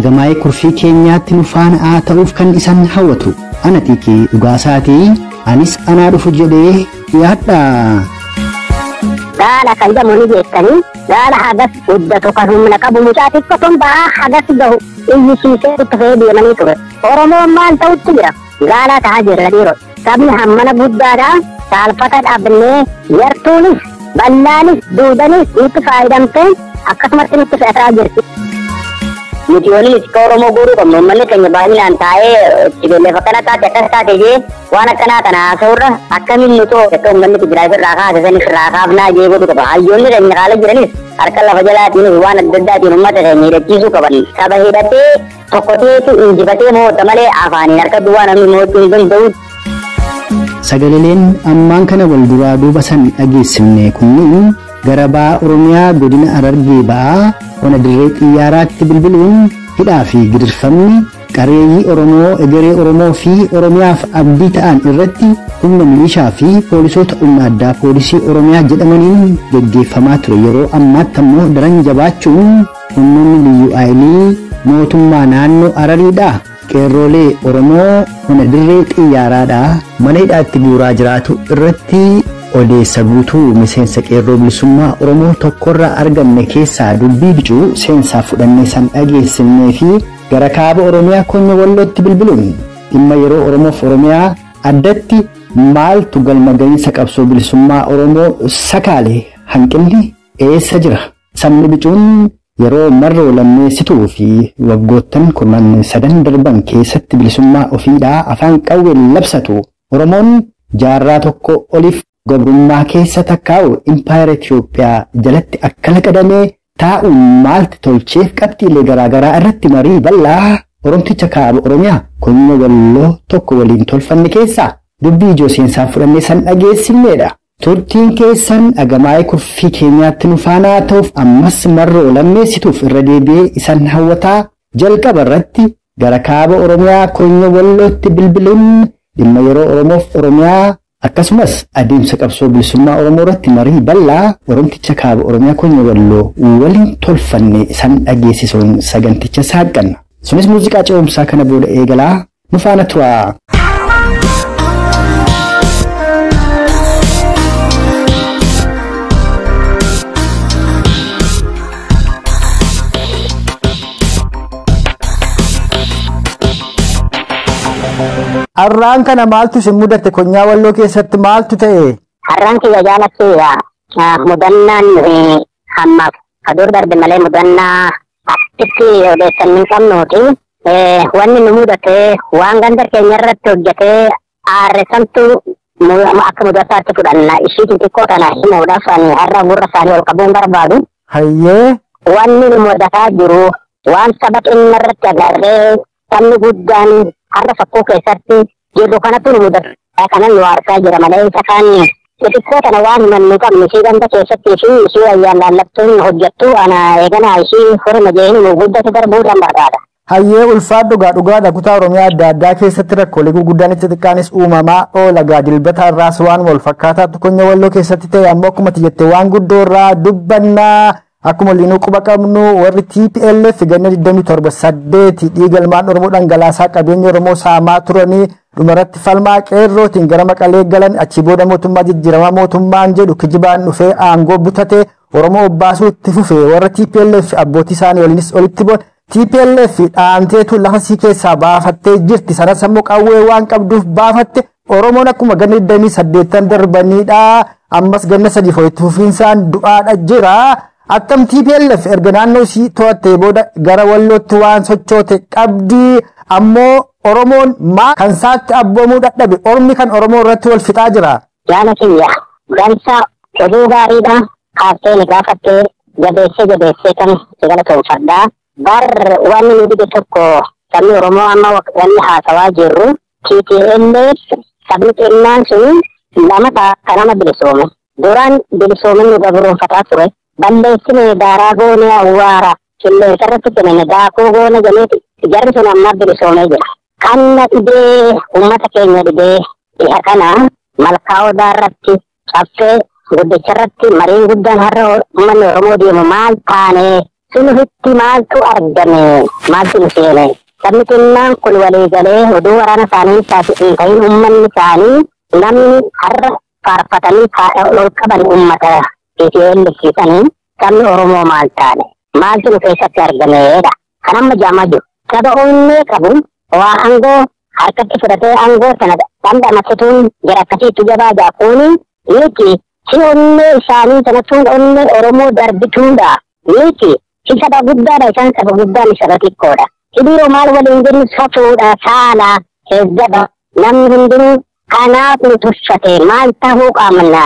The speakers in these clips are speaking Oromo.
gamaa'ee kurfii keenyaatti nu faana ta'uuf kan isan hawwatu ana xiiqii dhugaasaati anis anaa dhufu jedhee yaadda. Gaala kan jedhamu jettanii gaala hagas guddatu kan humna qabu mucaa xiqqoon ba'aa hagas gahu iyyisiisee itti fayyadamanii ture. Oromoon maal ta'utti jira gaala ta'aa jirra dhiiroo sabni hammana guddaadhaa saalfata dhaabnee yartuunis bal'aanis duudanis itti fayyadamtee akkasumatti nutti fe'ataa jirti. Mitiyoonni Oromoo guruu qabnu uummanni keenya baay'inaan taa'ee ijoollee fakkaata taate akkas taate jee waan akkanaa kana haasa'urra akkamiin nu too akka uummanni Tigraay irraa kaase sanis irraa kaafnaa jee godhu qaba. Hayyoonni keenya haala jiranis harka lafa jalaatiin waan adda addaatiin uummata keenya hidhachiisuu qaban. Saba hidhatee tokkoteetu injifatee mo'ata malee afaaniin harka duwwaa namni mo'achuu hin danda'u. Sagaleen ammaan kana wal duraa duuba san dhageessifne kunniin gara ba'a Oromiyaa godina Harargee ba'aa ona dirree xiyyaaraatti bilbiluun hidhaa fi gidirfamni qareeyyii Oromoo egeree Oromoo fi Oromiyaaf abdii ta'an irratti humna milishaa fi poolisoota humna addaa poolisii Oromiyaa jedhamaniin gaggeeffamaa ture. Yeroo ammaatti ammoo daran jabaachuun humnoonni liyyuu aayilii mootummaa naannoo Harariidha. Qeerroolee Oromoo ona dirree xiyyaaraadhaa mana hidhaatti guuraa jiraatu irratti odeessa guutuu miseensa qeerroo bilisummaa Oromoo tokkorraa arganne keessaa dubbii bicuu seensaa fudhannee san dhageessifnee fi gara kaaba Oromiyaa Konyo Wallootti bilbiluun dhimma yeroo Oromoof Oromiyaa addatti maaltu galma gahiinsa qabsoo bilisummaa Oromoo sakaale hanqinni eessa jira? Sabni bicuun yeroo marroo lammeessituu fi waggoottan kurnan sadan darban keessatti bilisummaa ofiidhaa afaan qawween labsatu Oromoon jaarraa tokko oliif gabrummaa keessa takkaa'u impaayera Itiyoophiyaa jalatti akka laqadamee taa'uun maalti tolcheef qabxiilee garaagaraa irratti marii bal'aa Oromticha kaaba Oromiyaa Konyo Walloo tokko waliin tolfanne keessaa dubbii ijoo seensaa fudhannee san dhageessifneedha. Turtiin keessan dhagamaa'ee kurfii keenyaatti nu faana ta'uuf ammas marroo lammeessituuf irra deebi'ee isan hawwataa jalqaba irratti gara kaaba Oromiyaa Konyo Wallootti bilbiluun dhimma yeroo Oromoof Oromiyaa akkasumas adeemsa qabsoo bilisummaa Oromoo irratti marii bal'aa Oromticha kaaba Oromiyaa Konyo Walloo waliin tolfanne isan dhageessisuun saganticha saaqanna. Sunis muuziqaa ce'umsaa kana booda eegalaa nu faana tura. Harraan kana maaltu si mudate Konyaa Walloo keessatti maaltu ta'e? Harraan kiyya jaalatteedha. Mudannaan hammaaf adur darbe malee mudannaa itti odeessan hin qabnuuti. Wanni nu mudate waan ganda keenya irratti hojjetee aarreessantu akka mudataatti fudhanna. Ishii xixiqqoo kana himuudhaaf har'a gurra isaanii ol qabuun barbaadu. Hayyee. Wanni nu mudataa jiru waan saba keenya irratti agarree sabni guddaan har'a fakkoo keessatti jirru kanatti nu mudatu. Kanan nu harkaa jira malee isa kaan xixiqqoo kana waan himannu qabnu ishii ganda keessatti fi ishii wayyaan laallattuun hojjettu ana eeganaa ishii horma jeeni nu guddatu darbuudhaan barbaada. Hayyee ulfaadhu dhugaadha kutaa Oromiyaa adda addaa keessatti rakkoolee gurguddaan itti xiqqaanis uumamaa oola dilbata irraas waan wal fakkaataatu Konyo Walloo keessatti ta'e ammoo akkuma jette waan guddoo irraa dubbannaa. Akkuma liinuu quba qabnu warri TPLF ganna 27 dhiigalmaan Oromoo dhangalaasaa qabeenya Oromoo saamaa turanii dhumarratti falmaa qeerrootiin gara Maqalee galan achi booda mootummaa jijjiiramaa mootummaan jedhu kijibaan dhufee aangoo butatee Oromoo obbaasuu itti fufee warra TPLF abbootii isaanii waliinis olitti boon TPLF dhaanteetu lafa sii keessaa baafattee jirti sanas ammoo qawwee waan qabduuf baafatte Oromoon akkuma ganna 28 darbaniidha ammas ganna 3 fo'itti fufiinsaan du'aadha jira. Attam TPLF erga naannoo ishii to'attee booda gara Wallootti waan sochoote qabdi ammoo Oromoon maa kan saatti abboomuu dadhabe Ormi kan Oromoo irratti wal fixaa jira. Jaala kiyya gansa oduu gaariidha kaaftee ni gaafattee jabeessee kan sigala toonfadhaa bar wanni nu dhige tokko sabni Oromoo amma wanni haasawaa jirru TPLF sabni xinnaan sun lama ta'a nama bilisoome duraan bilisoomin nu gabroonfataa ture. Balleessine daaraa goone awwaara qilleensa irratti kenname daakuu goone jaleeti jarri sun amma bilisoomee jira. Kanna dhibee uummata keenya dhibee dhiha kana malkaa odaa irratti caffee guddicha irratti mariin guddaan har'a uummanni Oromoo deemu maal taane sunuhitti maaltu argame maaltu nuseene sabni kennaan kun walii galee oduu waraana isaanii taasisan ta'in uummanni isaanii namni har'a faarfatanii ol qaban uummata TPLFisanii sabni Oromoo maal taane maaltu nu keessatti argameedha kan amma jaamaa jiru saba onnee qabu waa aangoo harkatti fudhatee aangoo sana dhandhamachuun jara akkasiitti jabaa jaafuuni miti si onnee isaanii sanatuun onnee Oromoo darbituudha miti si saba guddaadha isaan saba guddaan saba xiqqoodha hidhiiroo maal waliin jennu safuudha saala heezzaba namni hundinuu kanaaf nu tuffate maal tahuu qaamna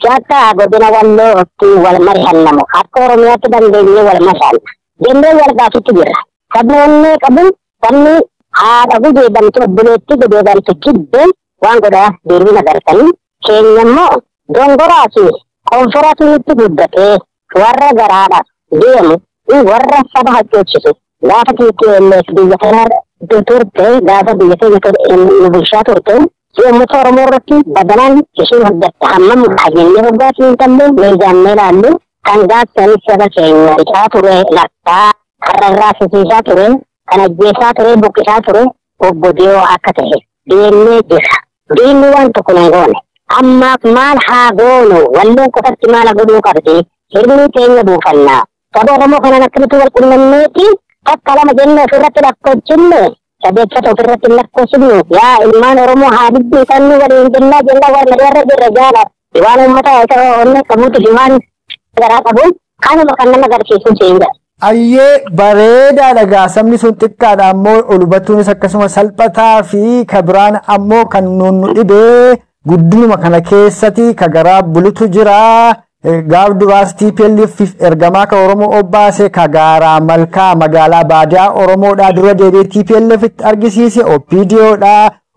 Jaka godina wallootti wal mari'annamu akka Oromiyaatti dandeenyee wal mari'anna jennee wal gaafatti jirra sabni onnee qabu sabni haadha gudeedamtu obboleetti gudeedamtu kibbe waan godhaa deebiin agartanii keenya immoo dongoraa fi konfiraatiitti guddatee warra garaadhaaf deemu warra saba haccoochisu gaafa TPLF biyya kanaa turte gaafa biyya keenya nu bulchaa turte uummata Oromoo irratti badanaan isheen hojjette hammam ajajni hoggaatiin tammoo meejaannee laallu kan gaafsanii saba keenya ricaa ture lakkaa karrarraa sisiisaa ture kan ajjeesaa ture buqqisaa ture obbo Diyoo akka ta'e deemnee jira diinni waan tokko hin goone ammaaf maal haa goonu walloon qofatti maal godhuu qabdi hirni keenya buufannaa saba Oromoo kanan akkamitti wal qunnamneeti takka lama jennee ofirratti lakkoochinne sabeessata ofirratti lakkoofsinu yaa ilmaan Oromoo haa dubbisannu waliin jennaa jennaa warra warra jirra jaala waan uummata isa onnee qabuuti fi waan garaa qabuun kanuma kan nama agarsiisu seenja. Ayyee bareedaadha gaasamni sun xiqqaadha ammoo ol hubachuunis akkasuma salphataa fi kabiraan ammoo kan nu dhibee guddinuma kana keessatti ka garaa bulutu jira. Gaaf duraas TPLF ergamaa ka Oromoo obbaase ka gaaraa malkaa magaalaa baadiyaa Oromoodhaa dura deebi'ee TPLF argisiise OPDOdha.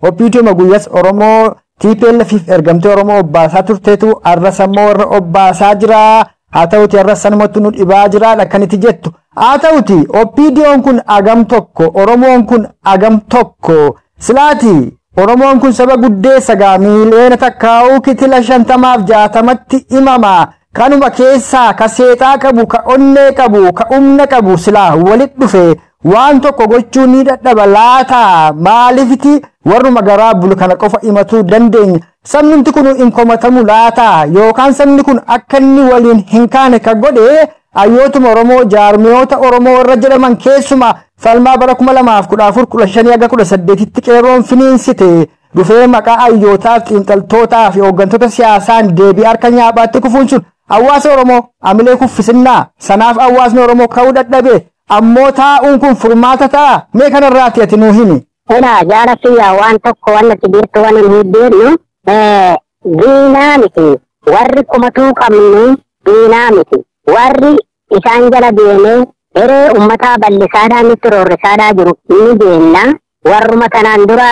OPDO maguyyas Oromoo TPLF ergamtee Oromoo obbaasaa turteetu arras ammoo warra obbaasaa jira. Haa ta'uti arras sanumatti nu dhibaa jiraadha kan itti jettu. Haa ta'uti OPDOon kun agam tokko Oromoon kun agam tokko silaati. Oromoon kun saba guddeessa gaa miiliyoona takkaa'uu kitila 50-60tti imama kanuma keessaa ka seexaa qabu ka onnee qabu ka humna qabu silaa walit dhufe waan tokko gochuu ni dadhaba laata maalifiti warruma garaa bulu kana qofa imatuu dandeenya sabni kun hin komatamu laata yookaan sabni kun akka inni waliin hin kaane ka godhe ayyootuma Oromoo jaarmiyoota Oromoo warra jedhaman keessuma falmaa bara 2014-15-18tti qeerroon finiinsite dhufee maqaa ayyootaa xiinxaltootaa fi hooggantoota siyaasaan deebii harka nyaaphaatti kufuun sun hawaasa Oromoo amilee kuffisinnaa sanaaf hawaasni Oromoo ka'uu dadhabe ammoo taa'uun kun furmaata ta'a mee kanarraati ati nuu himi. Ina jaalatiyyaa waan tokko waan natti beektu waan hin beeknu diinaa miti warri kumatuu qabnu diinaa miti warri isaan jala deemee eree ummataa bal'isaadhaan itti roorrisaadhaa jiru ni deemna warruma kanaan dura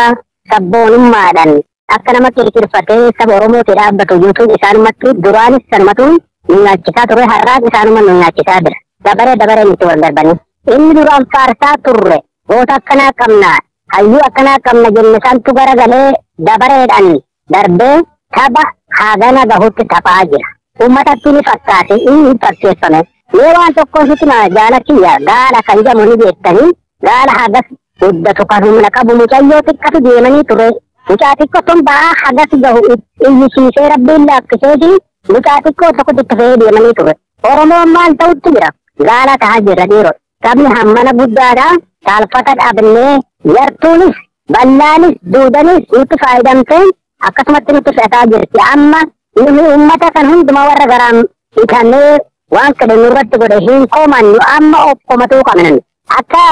sabboonummaadhaan akka namatti hirkirfatee saba Oromootti dhaabbatu yuutuun isaanumatti duraanis sanumatuun nu nyaachisaa ture har'aas isaanuma nu nyaachisaa jira dabaree nuti wal darbanii inni duraan faarsaa turre goota akkanaa qabna hayyuu akkanaa qabna jenne santu garagalee dabareedhaan darbee saba hagana gahutti taphaa jira ummatatti ni fakkaate inni fakkeeffame mee waan tokko sitima jaalatiyya gaala kan jedhamu ni beektanii gaala hagas guddatu kan humna qabu mucayyoo xiqqatu deemanii ture mucaa xiqqoo tun ba'aa hagas gahu iyyisiisee rabbiin laaffiseeti mucaa xiqqoo tokkotti itti fe'ee deemanii ture Oromoon maal ta'utti jira gaala tahaa jirra dhiiroo sabni hammana guddaadha saalfata dhaabnee yartuunis ballaanis duudanis nutti faayidamtee akkasumatti nutti fe'ataa jirti amma nuyi ummata kan hunduma warra garaan bitannee waan kadhe nurratti godhe hin komannu amma okkomatuu qabnan akka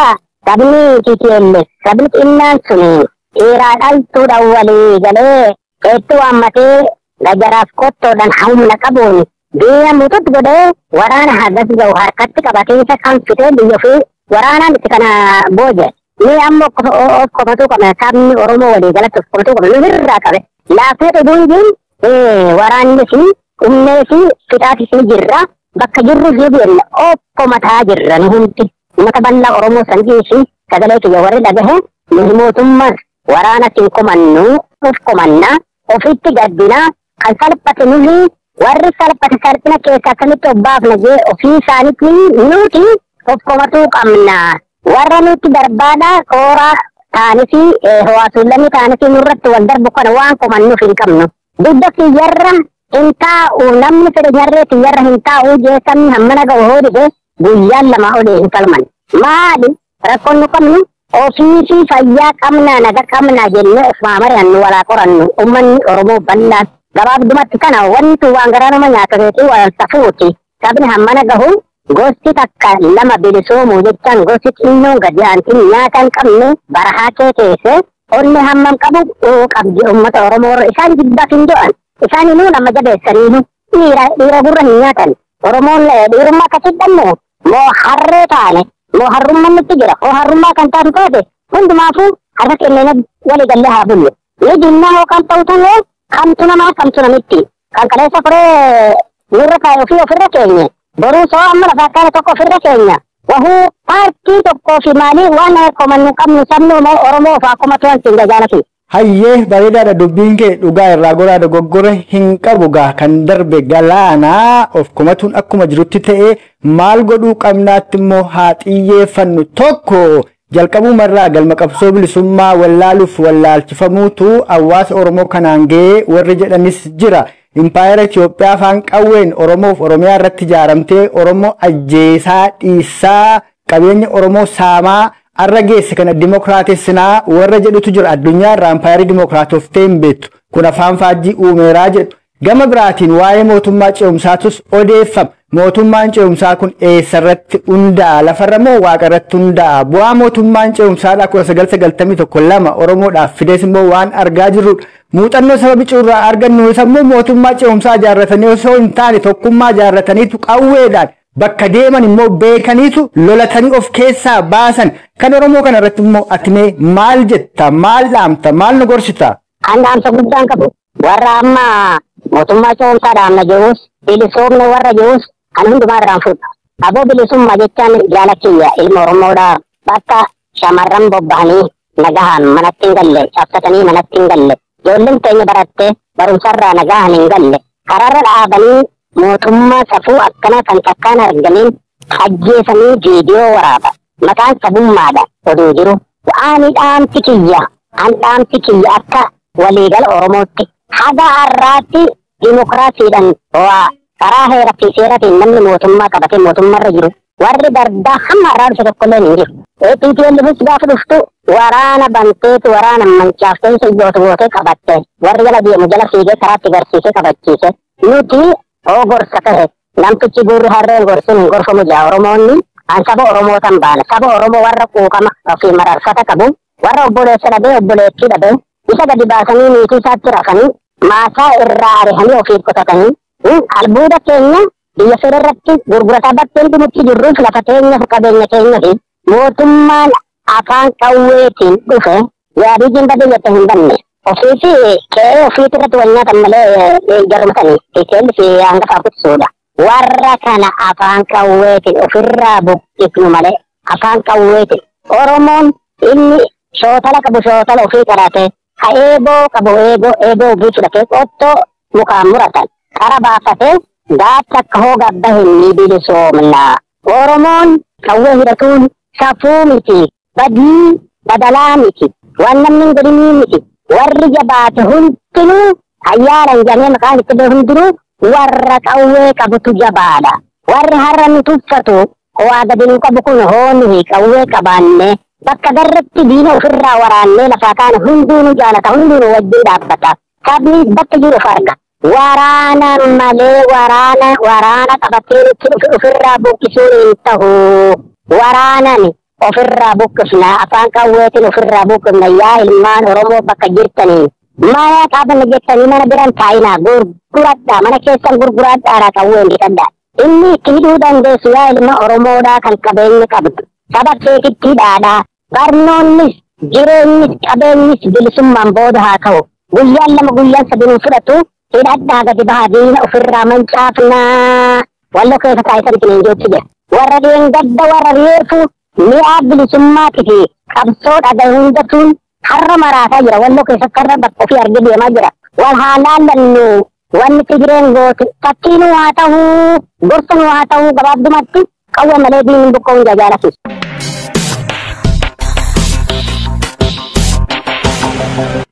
sabni TPLF sabni xinnaan suni dhiiraa dhaltuudhaan walii galee hedduu hammatee gajaraaf qottoodhaan humna qabuun biyya mututti godhee waraana hagas gahu harkatti qabatee isa kan fitee biyya ofii waraanaan itti kana booje ni amma okkomatuu qabna sabni Oromoo walii galatti okkomatuu qabna nurraa qabe laafee dhuguun waraanni fi humnee fi fixaatis ni jirra bakka jirru deebi'en okkomataa jirra nu hundi uummata bal'aa Oromoo sanjii fi sagalee kiyya warri dhagahe nuti mootummaan waraanatti hin komannu of komanna ofitti gaddina kan salphate nuti warri salphate salphina keessaa akkamitti obbaafna jee ofii isaaniitti nuti tokkomatu qabna warra nuti barbaada koora taanisi hawaasullani taanisi nurratti wal darbu kana waan komannuuf hin qabnu dudda kiyyarra hin taa'u namni fedhe jarree kiyyarra hin taa'u jeesamni hammana ga'u hoodide guyyaan lama olee hin falman maali rakkoon nu qabnu ofii fayyaa qabna naga qabna jennee of maamari'annu walaa qorannu ummanni Oromoo bal'aan gabaabdumatti kana wanti waan garaanuma nyaatateeti waan safuuti sabni hammana gahu gosti takka lama bilisoomuu jechaan gosti xinnoon gadi aantiin nyaatan qabne barahaa kee keesse onne hammam qabu qabdi ummata Oromoo isaan jibbaaf hin do'an isaan inuu nama jabeessaniinu dhiira gurra hin nyaatan Oromoon dhiirummaa akkasii dhanne moo harree taane moo harrummaan nutti jira moo harrummaa kan taatu taate hundumaafuu harka kenneen walii gallee haa bullu ni dinnaa hoo kan ta'u ta'ee kamtu namaa kamtu namitti kan kaleessa furee nurra taa'e ofirra keenye boruu soo amma lafaa kaane tokko ofirra keenya wahuu paartii tokkoo fi maalii waan komannu qabnu sabni Oromoo of akkuma tu'an siin jaalatu. Hayyee bareedaadha dubbiin kee dhugaa irraa goraa dogoggora hin qabu gaa kan darbe galaanaa of kumatuun akkuma jirutti ta'e maal godhuu qabnaatti immoo haa xiyyeeffannu tokko jalqabumarraa galma qabsoo bilisummaa wallaaluuf wallaalchifamuutu hawaasa Oromoo kanaan ga'ee warri jedhanis jira. Impaayera Itoophiyaa afaan qawween Oromoof Oromiyaa irratti ijaaramtee Oromoo ajjeesaa dhiisaa qabeenya Oromoo saamaa arra geesse kana dimokiraatessinaa warra jedhutu jira addunyaa irraa impaayera dimokiraatoftee hin beektu kun afaan faajjii uumeeraa jedhu gama biraatiin waa'ee mootummaa ce'umsaatus odeeffama mootummaan ce'umsaa kun eessarratti hundaa'a lafarra moo waaqarratti hundaa'a bu'aa mootummaan ce'umsaadhaa 1992 Oromoodhaaf fidees immoo waan argaa jirrudha muuxannoo sababi cuurraa argannu isa immoo mootummaa ce'umsaa ijaarratanii osoo hin taane tokkummaa ijaarrataniitu qawweedhaan bakka deeman immoo beekaniitu lolatanii of keessaa baasan kan Oromoo kana irratti immoo atimee maal jetta maal dhaamta maal nu gorsita? Dhaamsa guddaan qabu warra amma mootummaa ce'umsaa dhaamna jedhus bilisoomne warra jedhus kan hundumaa irraan fuudha. Aboo bilisummaa jechaan jaalachiyya ilma Oromoodhaa bakka shamarran bobba'anii nagahaan manatti hin galle cabsatanii manatti hin galle ijoolleen teenya barattee barumsarraa nagahaan hin galle karaarra dhaabanii mootummaa safuu akkana kan takkaan argamiin ajjeesanii viidiyoo waraaba maqaan sabummaadha oduu jiru ani dhaamti kiyya akka waliigala Oromootti haga har'aatti dimokiraasiidhaan karaa heera fi seeratiin namni mootummaa qabatee mootummaarra jiru warri dardaa hamma har'aa dhufe tokkollee hin jiru. APTLFis gaafa dhuftu waraana banteetu waraana manchaaftee siyyootu gootee qabatte warri jala deemu jala fiigee karaatti garsiisee qabachiise nuti gorsa ta'e namtichi gurri harreen gorsin hin gorfamu jaa Oromoonni an saba Oromoo tan baala saba Oromoo warra quuqama ofii mararfata qabu warra obboleessa dhabee obboleettii dhabee isa gadi baasanii niitii isaatti rafanii maasaa irraa arihanii ofiif qotatanii albuuda keenya biyya fedha irratti gurgurataa bakkee hundumatti jirruuf lafa keenya qabeenya keenya fi mootummaan afaan qawweetiin dhufe yaadii jimba biyyatti hin banne ofiisi kee ofiiti irratti wal nyaatan malee jarumsanii teessee fi hangafaa kutsuudha. Warra kana afaan qawweetiin ofirraa buqqifnu malee afaan qawweetiin Oromoon inni shootala qabu shootala ofii qarate ha eeboo qabu eeboo ofii fudhatee qottoo mukaan muratan qara baafatee gaacha akka hoo gabba hin bilisoomna. Oromoon qawwee hidhatuun safuu miti badii badalaa miti waan namni hin godhinii miti warri jabaate hundinuu ayyaalan jamee maqaan itti bee hundinuu warra qawwee qabutu jabaadha. Warri har'a nu tuffatu waa gadinuu qabu kun hooni qawwee qabaanne bakka garratti diina ofirraa waraannee lafaa kaana hundinuu jaalata hundinuu wajjin dhaabbata. Sabni bakka jiru farga. Waraana malee waraana qabatee ofirraa buqqisuun hin ta'u. Waraanani ofirraa buqqisna afaan qawweetiin ofirraa buqqisna yaa ilmaan Oromoo bakka jirtanii. Mana qabanne jettanii mana biran taa'inaa gurguradhaa mana keessan gurguradhaa qawween bitadhaa. Inni itti hidhuu dandeessu yaa ilma Oromoodhaa kan qabeenya qabdu. Saba keetitti hidhaadhaa. Barnoonnis jireenyis qabeenyis bilisummaan booda haa ta'u. Guyyaan lama guyyaan sadinuu fudhatu hidhadhaa gadi bahaa diina ofirraa mancaafnaa. Walloo keessa taa'isan isin hin jechu jira. Warra deengadda warra reefu mi'aa bilisummaati fi qabsoo dhagaa hundatuun har'a maraataa jira. Walloo keessatti har'a bakka ofii argee deemaa jira. Wal haa laallannu wanni Tigireen gootu fakkiinuu haa ta'uu gorsanuu haa ta'uu gabaabdumatti Kawwa malee diin buqqoon jaalatu.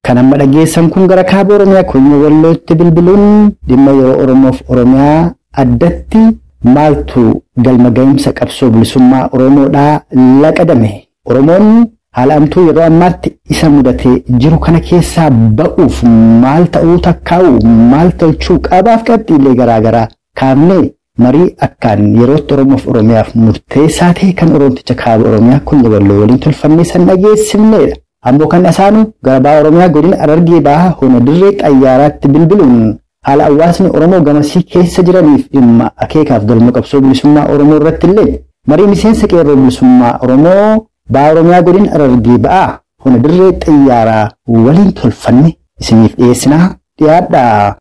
Kan amma dhageessan kun gara kaaba Oromiyaa Konyoo Wallootti bilbiluun dhimma yeroo Oromoof Oromiyaa addatti maaltu galma gahiinsa qabsoo bilisummaa Oromoodhaa laqadame. Oromoon haala amtuu yeroo ammaatti isa mudatee jiru kana keessaa ba'uuf maal ta'uu takkaa'u maal tolchuu qabaaf qabxiilee garaagaraa kaafnee marii akkaan yerootti Oromoof Oromiyaaf murteessaa ta'e kan Oromoticha kaaba Oromiyaa Konyoo Walloo waliin tolfannee san dhageessifneedha. Ammoo kan isaanu gabaa Oromiyaa godina Harargee Bahaa hona dirree xayyaaraatti bilbiluun haala hawaasni Oromoo gamasii keessa jiraniif dhimma akeekaaf galma qabsoo bilisummaa Oromoo irratti illee marii miseensa qeerroo bilisummaa Oromoo Bahaa Oromiyaa godina Harargee Bahaa hona dirree xayyaaraa waliin tolfanne isiniif dhiyeessinaa dhiyaadhaa.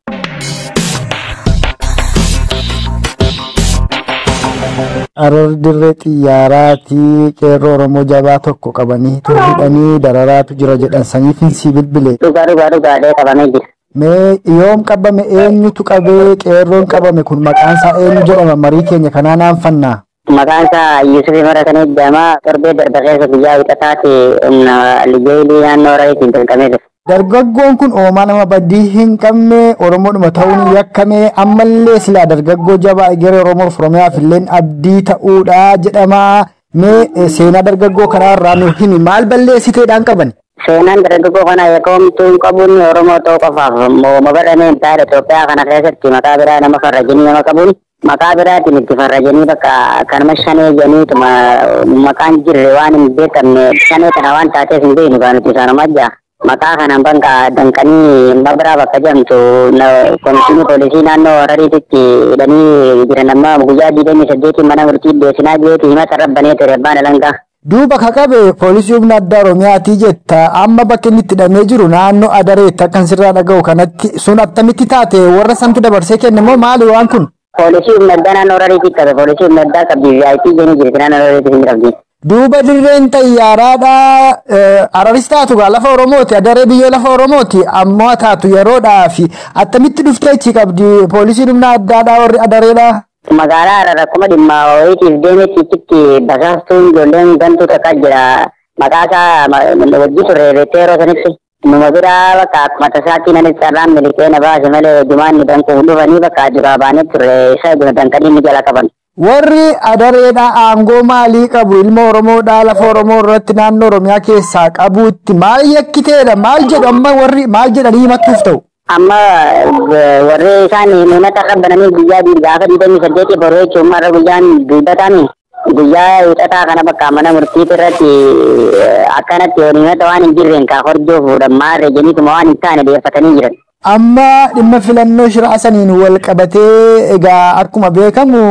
Harar dirree xiyyaaraatti qeerroo Oromoo jabaa tokko qabanii hidhanii dararaatu jira jedhan saniif si bilbile. Dhugaa qabamee jira. Mee yoom qabame eenyutu qabee qeerroon qabame kun maqaan isaa eenyu jedhama marii keenya kanaa naan fannaa. Maqaan isaa Yusuf Maratanii jedhama. Torbee darbe keessa guyyaa wixataati lijeelii naannoo Rayitiin dirqamee jira. Dargaggoon kun oomaa nama baddii hin qabne Oromoodhuma ta'uun yakkamee ammallee silaa dargaggoo jabaa egeree Oromoof Oromiyaaf illee abdii ta'uudha jedhama. Mee seenaa dargaggoo kanarraa nu himi maal balleessiteedhaan qaban? Seenaan dargaggoo kana eegamtuu hin qabuun Oromoo ta'uu qofaaf mabadhamee hin taane Itoophiyaa kana keessatti maqaa biraa nama farrajanii nama qabuun maqaa biraatiin itti farrajanii bakka kanuma shanee janiituma maqaan jirre waan hin beekamne shanee kana waan taateef hin beeknu kan nuti isaanuma jaa. Maqaa kanaan banka danqanii mabraa bakka jedhamtu komishinii poolisii naannoo Harariititti hidhanii jiran amma guyyaa 28 mana murtii dhiyeessinaa jireetti himata rabbanee ture abbaan alangaa. Duuba ka qabe poolisii humna addaa Oromiyaatii jetta amma bakka inni itti hidhamee jiru naannoo Adareetti akkan sirraa dhaga'u kanatti sun attamitti taate warra santu dabarsee kenne moo maali waan kun? Poolisii humna addaa naannoo Harariitti qabe poolisii humna addaa qabdi VIP jenii jirti naannoo Harariitti hin qabdi. Duuba dirreen xayyaaraadhaa Hararis taatu gaa lafa Oromooti Adaree biyyoo lafa Oromooti ammoo taatu yeroodhaa fi attamitti dhuftee achi qabdi poolisiin humna addaadhaa warri Adareedhaa. Magaalaa Harar akkuma dhimma wayiitiif deemetti itti basaastuun ijoolleen gantuu takka jira maqaasaa wajji turre beektee yeroo sanitti numa biraa bakka akkuma tasaatti nanis carraan miliqee na baase malee jumaanni dankuuf dhufanii bakka duraa baanee turre isa danqanii ni jala qaban. Warri Adareedhaa aangoo maalii qabu ilma Oromoodhaa lafa Oromoo irratti naannoo Oromiyaa keessaa qabuutti maal yakkiteedha maal jedhu amma warri maal jedhanii himattuuf ta'u? Amma warri isaan himata rabbananii guyyaa gaafa 28 boroo jechuun marra guyyaan dubbataami guyyaa wixataa kana bakka mana murtii irratti akkanatti himata waan hin jirreen kaa horjoo fuudhan maarree jeniituma waan hin taane dhiyeeffatanii jiran. Amma dhimma filannoo shiraasaniin wal qabatee egaa akkuma beekamu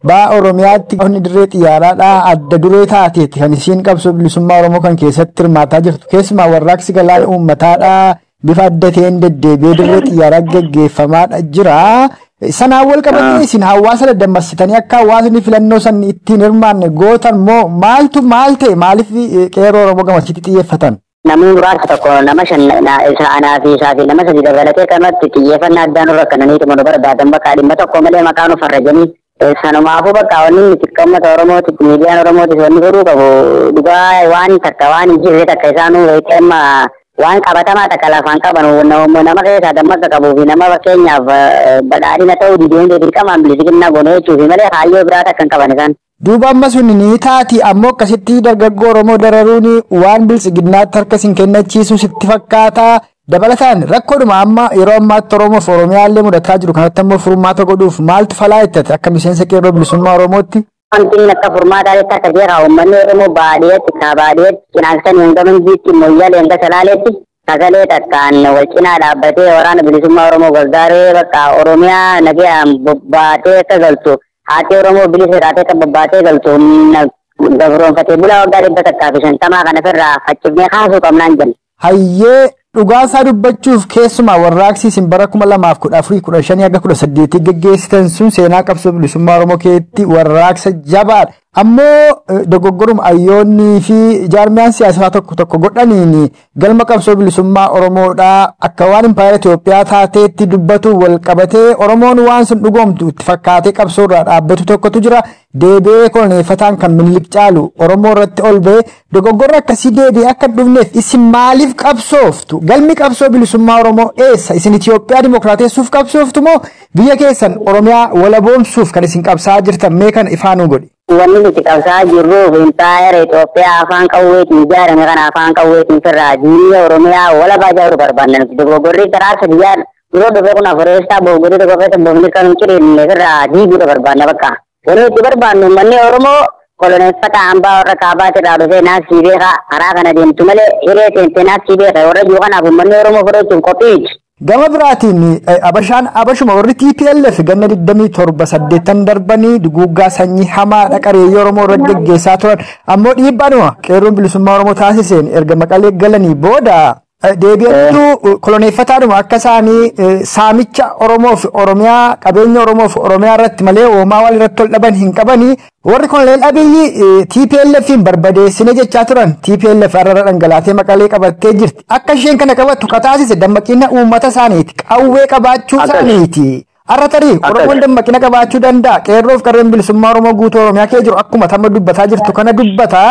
Bahaa Oromiyaatti honni dirree xiyyaaraadhaa adda duree taateetti kan isiin qabsoo bilisummaa Oromoo kan keessatti hirmaataa jirtu keessumaa warraaqsi galaana uummataadhaa bifa adda ta'een deddeebi'ee dirree xiyyaaraa gaggeeffamaadha jira. Sanaan wal qabatee isin hawaasa daddabarsitanii akka hawaasni filannoo san ittiin hirmaanne gootan moo maaltu maal ta'e maaliif qeerroo Oromoo gamasitti xiyyeeffatan? Namni muraasa tokko nama shan isa anaa fi isaa fi nama sadi dabalatee kanatti xiyyeeffannaa addaan irra kananiitu mana barbaadan bakka dhimma tokko malee maqaan of farrajanii sanumaafuu bakka wanni nuti qammata Oromootitti miidiyaan Oromootis wanni godhuu qabu dhugaa waan takka waan hin jirre takka isaanuu weeqeemma waan qabatamaa takka lafaan qaban nama keessaa dammaqqa qabuu fi nama fakkeenyaaf badhaadhina ta'uu dideen dirqamaan bilisiginnaa goone jechuufi malee kaayyoo biraa takka hin qaban isaan. Duuba amma sun ni taati ammoo akkasitti dargaggoo Oromoo dararuun waan bilisiginnaatti harka isin kennachiisu sitti fakkaata. Dabalataan rakkoodhuma amma yeroo ammaatti Oromoof Oromiyaallee mudataa jiru kanatti ammoo furmaata godhuuf maaltu falaa ittati akka miseensa qeerroo bilisummaa Oromootti? Wanti akka furmaataa jecha akka jeeraa uummanni Oromoo baadiyyaatti baadiyyaatti cinaaksanii hanga minjiitti moyyaalee hanga salaaleetti sagalee takkaan wal cinaa dhaabbatee waraana bilisummaa Oromoo gargaaree bakka Oromiyaa nagaan bobbaatee akka galtu haati Oromoo bilisa taatee akka bobbaatee galtu gabroonfatee bulaa waggaa 150 kana ofirraa faccifnee kaasuu qabnaan jenna. Hayyee dhugaasaa dubbachuuf keessumaa warraaqsi isin bara 2014-15 hanga 18 geggeessitan sun seenaa qabsoo bilisummaa Oromoo keessatti warraaqsa jabaadha. ammoo dogoggorum ayyoonnii fi jaarmiyaan siyaasaa tokko godhaniini galma qabsoo bilisummaa Oromoodhaa akka waan impaayera Itoophiyaa taateetti dubbatu wal qabatee Oromoon waan sun dhugoomtu itti fakkaatee qabsoorraa dhaabbatu tokkotu jira deebi'ee koloneeffataan kan Minilik caalu Oromoo irratti ol ba'ee dogoggorra akkasii deebi'ee akka dhufneef isin maaliif qabsooftu galmi qabsoo bilisummaa Oromoo eessa isin Itoophiyaa dimokiraateessuuf qabsooftu moo biyya keessan Oromiyaa walaboomsuuf kan isin qabsaa jirtan mee kan ifaanuu godhi. Wanni nuti qabsaa jirruuf impaayera Itoophiyaa afaan qawweetiin ijaarame kana afaan qawweetiin sirraa diinii Oromiyaa walabaa ijaaruu barbaanna nuti dogoggorri karaa sadiyaan yeroo dhufe kun afureessaa dogoggorri tokko keessa boofni kan ciriinne sirraa diiguudha barbaanna bakka. Wanni nuti barbaannu uummanni Oromoo koloneeffata hambaa warra kaabaatti irraa dhufee naasii beekaa karaa kana deemtu malee hiree seentee naasii beekaa warra jiru kanaaf uummanni Oromoo fudhachuuf qophiiti. Gama biraatiin abashuma warri TPLF ganna 27 darbanii duguuggaa sanyii hamaa qareeyyii Oromoo irratti geggeessaa turan ammoo dhiibbaanuma qeerroon bilisummaa Oromoo taasiseen erga Maqalee galanii booda deebi'attuu koloneeffataadhuma akka isaanii saamicha Oromoo fi Oromiyaa qabeenya Oromoo fi Oromiyaa irratti malee uumaa wal irratti ol dhaban hin qabanii warri Koloneel Abiyyi TPLFin barbadeessine jechaa turan TPLF arrara dhangalaatee Maqalee qabattee jirti akka isheen kana qabattu kataasise dammaqina uummata isaaniiti qawwee qabaachuu isaaniiti. Arra tarii Oromoon dammaqina qabaachuu danda'a qeerroof qarreen bilisummaa Oromoo guutuu Oromiyaa kee jiru akkuma tamma dubbataa jirtu kana dubbata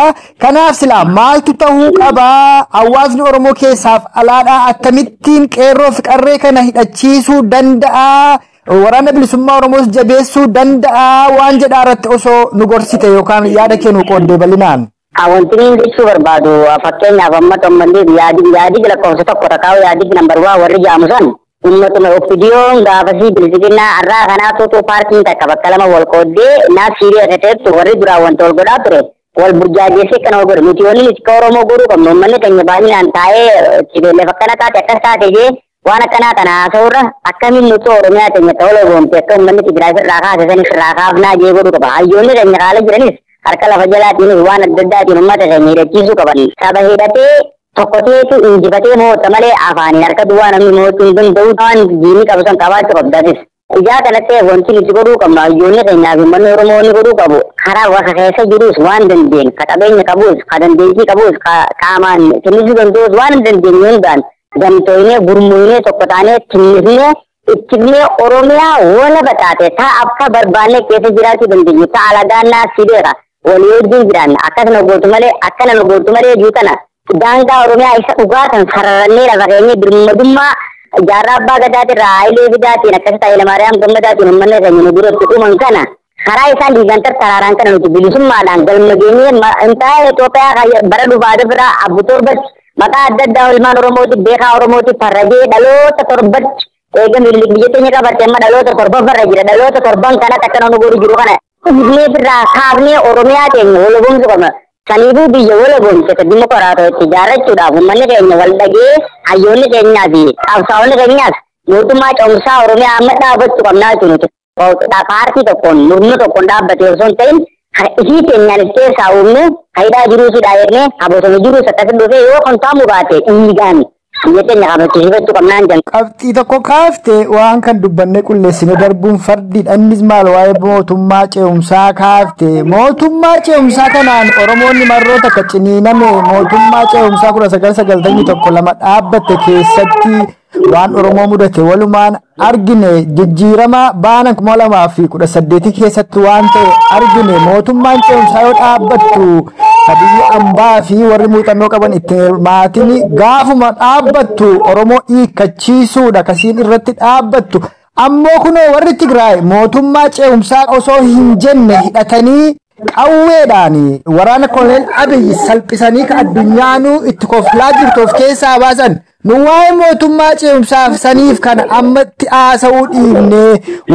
kanaaf silaa maaltu ta'uu qabaa hawaasni Oromoo keessaaf alaadhaa akkamittiin qeerroof qarree kana hidhachiisuu danda'a waraana bilisummaa Oromoos jabeessuu danda'a waan jedhaa irratti osoo nu gorsite yookaan yaada kee nu qooddee bal'inaan. Wanti inni jechuu barbaadu fakkeenyaaf amma tommanni yaadi lakkoofsa tokko takkaa'u yaadi nambar waa warri jaamu san ummatuma oppidiyoon gaafasii bilisummaa irraa kanaatu paartiin takka bakka lama wal qooddee naaf siiriyaa ta'etu warri duraa wanta wal godhaa ture wal burjaajeessee kana wal godhu nuti wanni nuti Oromoo godhuu qabnu uummanni keenya baay'inaan taa'ee cibeellee fakkana taate akkas taate jee waan akkanaa kana haasa'urra akkamiin nuti Oromiyaa keenya ta'uu logoomte akka uummanni Tigraay irraa kaase sanis irraa kaafnaa jee godhuu qaba hayyoonni keenya haala jiranis harka lafa jalaatiin waan adda addaatiin uummata keenya hidhachiisuu qaban saba hidhatee tokkoteetu injifatee moota malee afaaniin harka duwwaa namni mootuu hin danda'u waan diinii qabu san qabaachuu qabdatis. Ijaa kanatti wanti nuti godhuu qabnu hayyoonni keenyaa fi uummanni Oromoo ni godhuu qabu karaa wasa keessa jirus waan dandeenye ka qabeenya qabus ka dandeettii qabus ka qaamaan kennisuu danda'us waan dandeenye hundaan gamtooynee gurmuynee tokko taanee tinnifnee ittifnee Oromiyaa walaba taate taa akka barbaanne keessa jiraachuu dandeenye taa alagaannaa sibeera walii wajjin jiraanna akkasuma gootu malee akkana nu gootu malee juutana daangaa Oromiyaa isa dhugaatan sararannee lafa keenya birmadummaa jaarraa abbaa gadaatirraa haayilee fidaatiin akkasii Haayile Maariyaam Gammadaatiin uummanni keenya nu duratti uuman kana karaa isaan diigan tartaraaraan kana nuti bilisummaadhaan galma geenyee intaa'ee Itoophiyaa bara dhufaa biraa abbu torbatti maqaa adda addaa ilmaan Oromooti beekaa Oromooti farrajee dhaloota torbatti eega Minilik biyya keenya qabatte amma dhaloota torban farra jira dhaloota torban kanatti akkana nu godhu jiru kana ibnee birraa kaafnee Oromiyaa keenya walabomsuu qabna. Saniifuu biyya walabomsite dimokiraatoo itti ijaarrachuudhaaf uummanni keenya wal dhagee hayyoonni keenyaa fi qabsaa'onni keenyaas mootummaa cimsaa Oromiyaa amma dhaabbachuu qabnaa jechuun nuti paartii tokkoon murna tokkoon dhaabbate osoo hin ta'in isii keenyaan keessaa uumne faayidaa jiruu si dhaayernee abosoma jiruu akkasii dhufee yoo kan taamu baate dhiigaan biyya keenya qabachiifachuu qabnaan jenna. Qabxii tokko kaafte waan kan dubbanne qulleessine darbuun fardiidha innis maal waa'ee mootummaa ce'umsaa kaafte mootummaa ce'umsaa kanaan Oromoonni marroota akka ciniiname mootummaa ce'umsaa 1992 dhaabbatte keessatti waan Oromoo mudate walumaan argine jijjiirama baana 2018 keessatti waan ta'e argine mootummaan ce'umsaa yoo dhaabbattu biyya ambaa fi warri muuxannoo qaban itti maatiin gaafuma dhaabbattu Oromoo hiikkachiisuudha kasiin irratti dhaabbattu ammoo kunoo warri Tigraay mootummaa ce'umsaa osoo hin jenne hidhatanii qawweedhaan waraana Koloneel Abiyyi salphisanii ka addunyaanuu itti koflaa jirtu of keessaa baasan nu waa'ee mootummaa ce'umsaaf saniif kana ammatti haasa'uu dhiibne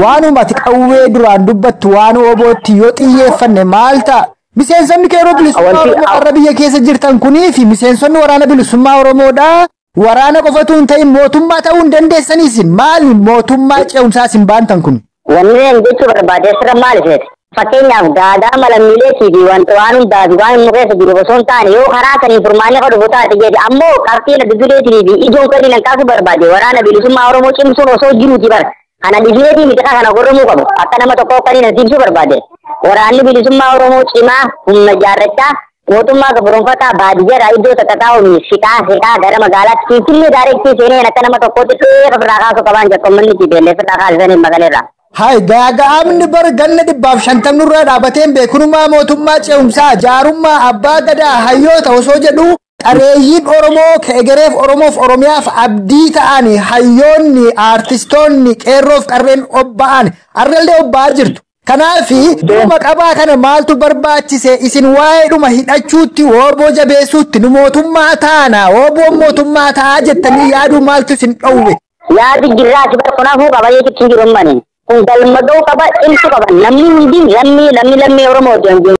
waanuma ati qawwee duraan dubbattu waan obootti yoo xiyyeeffanne maal ta'a? Miseensonni qeerroo bilisummaa Oromoo har'a biyya keessa jirtan kunii fi miseensonni waraana bilisummaa Oromoodhaa waraana qofatu hin ta'in mootummaa ta'uu hin dandeessaniis maali mootummaa ce'umsaa isin baantan kun? Wanni ani jechuu barbaade sirra maali seete? Fakkeenyaaf gaadaa malammiileetii fi wanta waan hundaa fi waan nu keessa jiru osoo hin taane yoo karaa sanii furmaanni ka dhufu taate jedhe ammoo qabxiin adda dureetii fi ijoon kanneen kaasuu barbaade waraana bilisummaa Oromoo cimsuun osoo jiruuti bara Ana diheeti miti kana Oromoo qabu. Akka nama tokko kan inni ibsu barbaade. Waraanni bilisummaa Oromoo cimaa humna jaarrachaa mootummaa gabroonfataa baadiyyaa iddoo tattaa'uun siqaa gara magaalaatti Finfinnee daareetti seenee akka nama tokkotti ofirraa kaasuu qaban jakkoommanni jibeellee ofirraa kaasanii magaleerra. Hai gaaga'amni bar ganna 150 nurraa dhaabateen beekunumaa mootummaa ce'umsaa jaarummaa abbaa gadaa hayyoota osoo jedhu qareeyyiin Oromoo keegereef Oromoof Oromiyaaf abdii ta'ani hayyoonni aartistoonni qeerroof qarreen obba'an arrallee obba'aa jirtu. Kanaafi duuma qabaa kana maaltu barbaachise isin waa'eedhuma hidhachuutti wooboo jabeessuutti nu mootummaa taana wooboon mootummaa ta'a jettanii yaaduu maaltu isin dhowwe. Yaadi jirraati bara kanaafuu qaba jechuun jiru mani. Kun galma ga'uu qaba, cimsuu qaba. Namni hundi lammii Oromoo